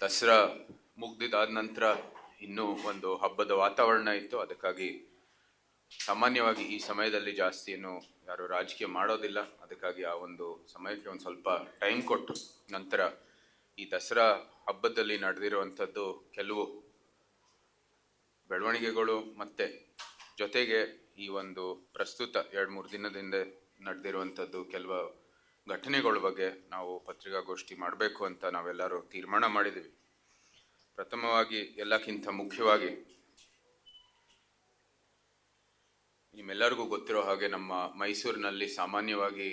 ದಸರಾ ಮುಗ್ದಿದ್ದಾದ ನಂತರ ಇನ್ನೂ ಒಂದು ಹಬ್ಬದ ವಾತಾವರಣ ಇತ್ತು. ಅದಕ್ಕಾಗಿ ಸಾಮಾನ್ಯವಾಗಿ ಈ ಸಮಯದಲ್ಲಿ ಜಾಸ್ತಿ ಏನು ಯಾರು ರಾಜಕೀಯ ಮಾಡೋದಿಲ್ಲ. ಅದಕ್ಕಾಗಿ ಆ ಒಂದು ಸಮಯಕ್ಕೆ ಒಂದು ಸ್ವಲ್ಪ ಟೈಮ್ ಕೊಟ್ಟು ನಂತರ ಈ ದಸರಾ ಹಬ್ಬದಲ್ಲಿ ನಡೆದಿರುವಂಥದ್ದು ಕೆಲವು ಬೆಳವಣಿಗೆಗಳು ಮತ್ತೆ ಜೊತೆಗೆ ಈ ಒಂದು ಪ್ರಸ್ತುತ 2-3 ದಿನದಿಂದ ನಡೆದಿರುವಂಥದ್ದು ಕೆಲವು ಘಟನೆಗಳ ಬಗ್ಗೆ ನಾವು ಪತ್ರಿಕಾಗೋಷ್ಠಿ ಮಾಡಬೇಕು ಅಂತ ನಾವೆಲ್ಲರೂ ತೀರ್ಮಾನ ಮಾಡಿದ್ದೀವಿ. ಪ್ರಥಮವಾಗಿ ಎಲ್ಲಕ್ಕಿಂತ ಮುಖ್ಯವಾಗಿ ನಿಮ್ಮೆಲ್ಲರಿಗೂ ಗೊತ್ತಿರೋ ಹಾಗೆ ನಮ್ಮ ಮೈಸೂರಿನಲ್ಲಿ ಸಾಮಾನ್ಯವಾಗಿ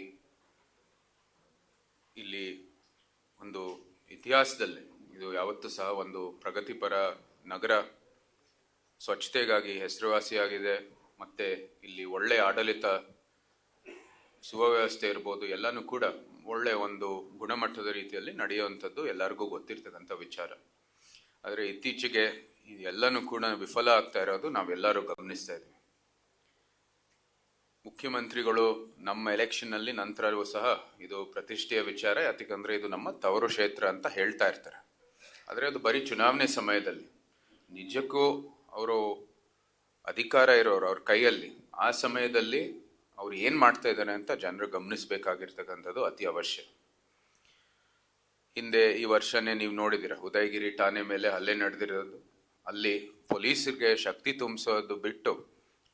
ಇಲ್ಲಿ ಒಂದು ಇತಿಹಾಸದಲ್ಲಿ ಇದು ಯಾವತ್ತೂ ಸಹ ಒಂದು ಪ್ರಗತಿಪರ ನಗರ, ಸ್ವಚ್ಛತೆಗಾಗಿ ಹೆಸರುವಾಸಿಯಾಗಿದೆ. ಮತ್ತೆ ಇಲ್ಲಿ ಒಳ್ಳೆ ಆಡಳಿತ, ಸುವ್ಯವಸ್ಥೆ ಇರ್ಬೋದು, ಎಲ್ಲನೂ ಕೂಡ ಒಳ್ಳೆ ಒಂದು ಗುಣಮಟ್ಟದ ರೀತಿಯಲ್ಲಿ ನಡೆಯುವಂಥದ್ದು ಎಲ್ಲರಿಗೂ ಗೊತ್ತಿರ್ತಕ್ಕಂಥ ವಿಚಾರ. ಆದರೆ ಇತ್ತೀಚೆಗೆ ಇದೆಲ್ಲನೂ ಕೂಡ ವಿಫಲ ಆಗ್ತಾ ಇರೋದು ನಾವೆಲ್ಲರೂ ಗಮನಿಸ್ತಾ ಇದ್ದೀವಿ. ಮುಖ್ಯಮಂತ್ರಿಗಳು ನಮ್ಮ ಎಲೆಕ್ಷನ್ ನಲ್ಲಿ ನಂತರವೂ ಸಹ ಇದು ಪ್ರತಿಷ್ಠೆಯ ವಿಚಾರ, ಯಾಕಂದ್ರೆ ಇದು ನಮ್ಮ ತವರು ಕ್ಷೇತ್ರ ಅಂತ ಹೇಳ್ತಾ ಇರ್ತಾರೆ. ಆದರೆ ಅದು ಬರೀ ಚುನಾವಣೆ ಸಮಯದಲ್ಲಿ. ನಿಜಕ್ಕೂ ಅವರು ಅಧಿಕಾರ ಇರೋರು ಅವ್ರ ಕೈಯಲ್ಲಿ ಆ ಸಮಯದಲ್ಲಿ ಅವ್ರು ಏನ್ ಮಾಡ್ತಾ ಇದ್ದಾರೆ ಅಂತ ಜನರು ಗಮನಿಸಬೇಕಾಗಿರ್ತಕ್ಕಂಥದ್ದು ಅತಿ ಅವಶ್ಯ. ಹಿಂದೆ ಈ ವರ್ಷನೇ ನೀವು ನೋಡಿದಿರ, ಉದಯಗಿರಿ ಠಾಣೆ ಮೇಲೆ ಹಲ್ಲೆ ನಡೆದಿರೋದು. ಅಲ್ಲಿ ಪೊಲೀಸರಿಗೆ ಶಕ್ತಿ ತುಂಬಿಸೋದು ಬಿಟ್ಟು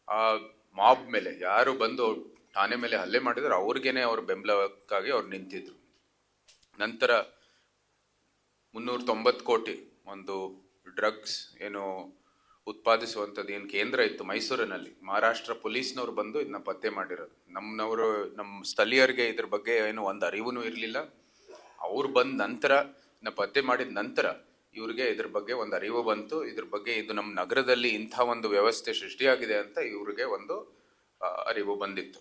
ಆ ಮಾಬ್ ಮೇಲೆ ಯಾರು ಬಂದು ಠಾಣೆ ಮೇಲೆ ಹಲ್ಲೆ ಮಾಡಿದ್ರು ಅವ್ರಿಗೇನೆ ಅವ್ರ ಬೆಂಬಲಕ್ಕಾಗಿ ಅವ್ರು ನಿಂತಿದ್ರು. ನಂತರ 390 ಕೋಟಿ ಒಂದು ಡ್ರಗ್ಸ್ ಏನು ಉತ್ಪಾದಿಸುವಂಥದ್ದು ಏನು ಕೇಂದ್ರ ಇತ್ತು ಮೈಸೂರಿನಲ್ಲಿ, ಮಹಾರಾಷ್ಟ್ರ ಪೊಲೀಸ್ನವ್ರು ಬಂದು ಇದನ್ನ ಪತ್ತೆ ಮಾಡಿರೋದು. ನಮ್ಮ ಸ್ಥಳೀಯರಿಗೆ ಇದ್ರ ಬಗ್ಗೆ ಏನು ಒಂದು ಅರಿವು ಇರಲಿಲ್ಲ. ಅವ್ರು ಬಂದ ನಂತರ ಪತ್ತೆ ಮಾಡಿದ ನಂತರ ಇವ್ರಿಗೆ ಇದ್ರ ಬಗ್ಗೆ ಒಂದು ಅರಿವು ಬಂತು. ಇದ್ರ ಬಗ್ಗೆ ಇದು ನಮ್ಮ ನಗರದಲ್ಲಿ ಇಂಥ ಒಂದು ವ್ಯವಸ್ಥೆ ಸೃಷ್ಟಿಯಾಗಿದೆ ಅಂತ ಇವ್ರಿಗೆ ಒಂದು ಅರಿವು ಬಂದಿತ್ತು.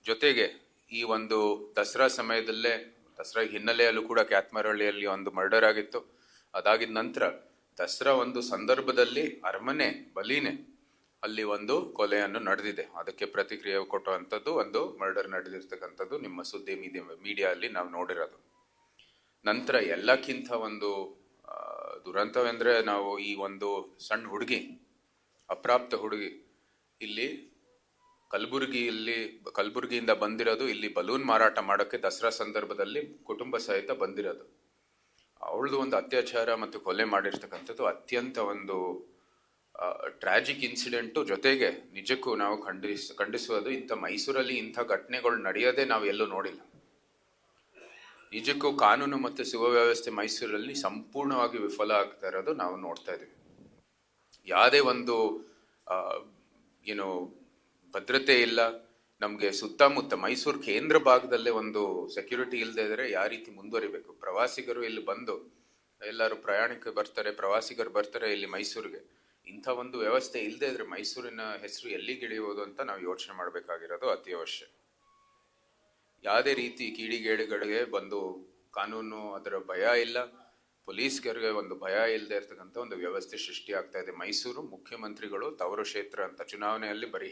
ಜೊತೆಗೆ ಈ ಒಂದು ದಸರಾ ಸಮಯದಲ್ಲೇ, ದಸರಾ ಹಿನ್ನೆಲೆಯಲ್ಲೂ ಕೂಡ ಕ್ಯಾತ್ಮಾರಳ್ಳಿಯಲ್ಲಿ ಒಂದು ಮರ್ಡರ್ ಆಗಿತ್ತು. ಅದಾಗಿದ ನಂತರ ದಸರಾ ಒಂದು ಸಂದರ್ಭದಲ್ಲಿ ಅರಮನೆ ಬಲಿನೇ ಅಲ್ಲಿ ಒಂದು ಕೊಲೆಯನ್ನು ನಡೆದಿದೆ. ಅದಕ್ಕೆ ಪ್ರತಿಕ್ರಿಯೆ ಕೊಟ್ಟುವಂಥದ್ದು ಒಂದು ಮರ್ಡರ್ ನಡೆದಿರ್ತಕ್ಕಂಥದ್ದು ನಿಮ್ಮ ಸುದ್ದಿ ಮೀಡಿಯಾ ಅಲ್ಲಿ ನಾವು ನೋಡಿರೋದು. ನಂತರ ಎಲ್ಲಕ್ಕಿಂತ ಒಂದು ದುರಂತವೆಂದ್ರೆ ನಾವು ಈ ಒಂದು ಸಣ್ಣ ಹುಡುಗಿ, ಅಪ್ರಾಪ್ತ ಹುಡುಗಿ ಇಲ್ಲಿ ಕಲಬುರಗಿಯಿಂದ ಬಂದಿರೋದು, ಇಲ್ಲಿ ಬಲೂನ್ ಮಾರಾಟ ಮಾಡೋಕ್ಕೆ ದಸರಾ ಸಂದರ್ಭದಲ್ಲಿ ಕುಟುಂಬ ಸಹಿತ ಬಂದಿರೋದು. ಅವಳದು ಒಂದು ಅತ್ಯಾಚಾರ ಮತ್ತು ಕೊಲೆ ಮಾಡಿರ್ತಕ್ಕಂಥದ್ದು ಅತ್ಯಂತ ಒಂದು ಟ್ರಾಜಿಕ್ ಇನ್ಸಿಡೆಂಟು. ಜೊತೆಗೆ ನಿಜಕ್ಕೂ ನಾವು ಖಂಡಿಸುವುದು, ಇಂಥ ಮೈಸೂರಲ್ಲಿ ಇಂಥ ಘಟನೆಗಳು ನಡೆಯೋದೇ ನಾವು ಎಲ್ಲೂ ನೋಡಿಲ್ಲ. ನಿಜಕ್ಕೂ ಕಾನೂನು ಮತ್ತು ಸುವ್ಯವಸ್ಥೆ ಮೈಸೂರಲ್ಲಿ ಸಂಪೂರ್ಣವಾಗಿ ವಿಫಲ ಆಗ್ತಾ ಇರೋದು ನಾವು ನೋಡ್ತಾ ಇದ್ದೀವಿ. ಯಾವುದೇ ಒಂದು ಏನು ಭದ್ರತೆ ಇಲ್ಲ. ನಮ್ಗೆ ಸುತ್ತಮುತ್ತ ಮೈಸೂರು ಕೇಂದ್ರ ಭಾಗದಲ್ಲೇ ಒಂದು ಸೆಕ್ಯೂರಿಟಿ ಇಲ್ಲದೆ ಇದ್ರೆ ಯಾವ ರೀತಿ ಮುಂದುವರಿಬೇಕು? ಪ್ರವಾಸಿಗರು ಇಲ್ಲಿ ಬಂದು ಎಲ್ಲರೂ ಪ್ರವಾಸಿಗರು ಬರ್ತಾರೆ ಇಲ್ಲಿ ಮೈಸೂರಿಗೆ. ಇಂಥ ಒಂದು ವ್ಯವಸ್ಥೆ ಇಲ್ಲದೆ ಇದ್ರೆ ಮೈಸೂರಿನ ಹೆಸರು ಎಲ್ಲಿಗಿಳಿಯುವುದು ಅಂತ ನಾವು ಯೋಚನೆ ಮಾಡಬೇಕಾಗಿರೋದು ಅತಿ ಅವಶ್ಯ. ಯಾವುದೇ ರೀತಿ ಕಿಡಿಗೇಡಿಗಳಿಗೆ ಬಂದು ಕಾನೂನು ಅದರ ಭಯ ಇಲ್ಲ, ಪೊಲೀಸ್ಗರಿಗೆ ಒಂದು ಭಯ ಇಲ್ಲದೆ ಇರ್ತಕ್ಕಂಥ ಒಂದು ವ್ಯವಸ್ಥೆ ಸೃಷ್ಟಿ ಆಗ್ತಾ ಇದೆ. ಮೈಸೂರು ಮುಖ್ಯಮಂತ್ರಿಗಳು ತವರು ಕ್ಷೇತ್ರ ಅಂತ ಚುನಾವಣೆಯಲ್ಲಿ ಬರೀ